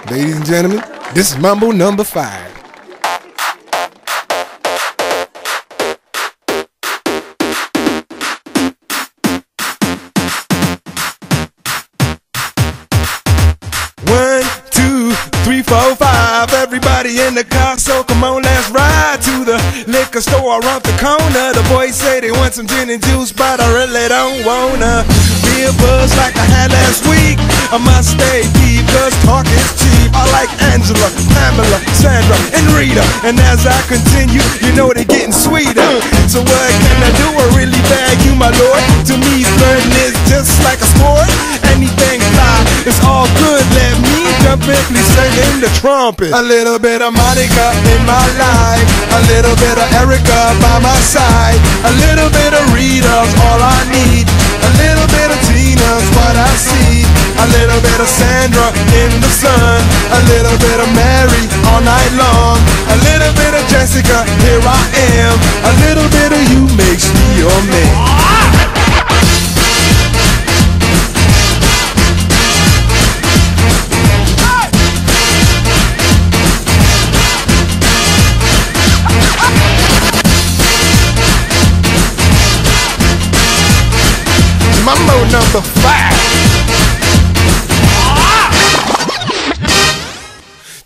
Ladies and gentlemen, this is Mambo number 5. One, two, three, four, five. Everybody in the car, so come on, let's ride to the liquor store around the corner. The boys say they want some gin and juice, but I really don't wanna be a buzz like I had last week. I must stay deep, cause talk is cheap. I like Angela, Pamela, Sandra, and Rita. And as I continue, you know they're getting sweeter. So what can I do? I really bag you, my lord. To me, flirting is just like a sport. Anything fly, it's all good. Let me jump in, please sing the trumpet. A little bit of Monica in my life, a little bit of Erica by my side, a little bit of Rita's all I need, a little bit of Tina's what I see, a little bit of Sandra in the sun, a little bit of Mary all night long, a little bit of Jessica, here I am, a little bit of you makes me your man. Mambo number 5.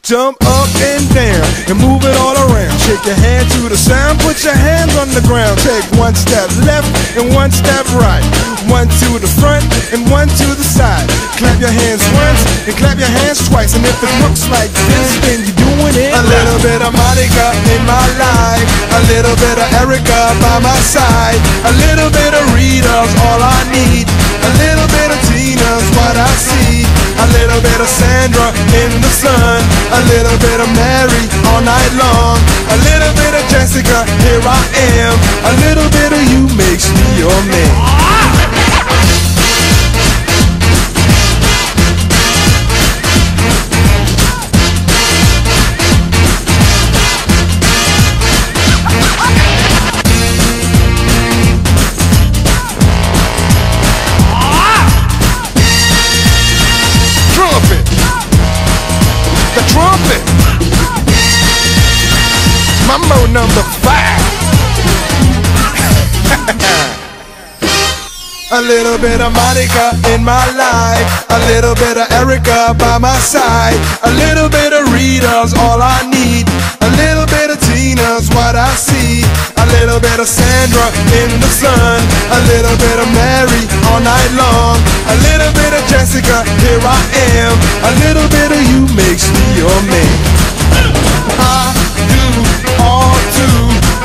Jump up and down and move it all around. Shake your hand to the sound, put your hands on the ground. Take one step left and one step right. One to the front and one to the side. Clap your hands once and clap your hands twice. And if it looks like this, then you're doing it. A little bit of Monica in my life, a little bit of Erica by my side, a little bit of Rita's all I need, a little bit of Tina's what I see, a little bit of Sandra in the sun, a little bit of Mary all night long, a little bit of Jessica, here I am, a little bit of you makes me your man. Trumpet. Mambo number 5. A little bit of Monica in my life, a little bit of Erica by my side, a little bit of Rita's all I need, a little bit of Tina's what I see, a little bit of Sandra in the sun, a little bit of Mary all night long, a little bit of Jessica, here I am, a little bit of you makes me your man. I do all to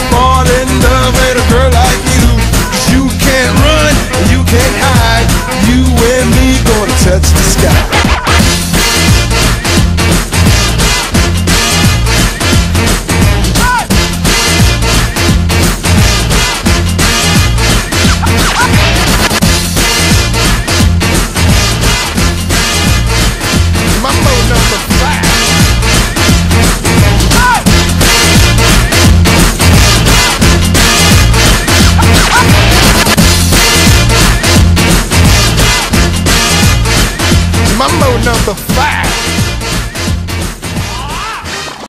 fall in love with a girl like you. 'Cause you can't run, you can't hide, you and me gonna touch the sky. Mambo number 5. Mambo number 5.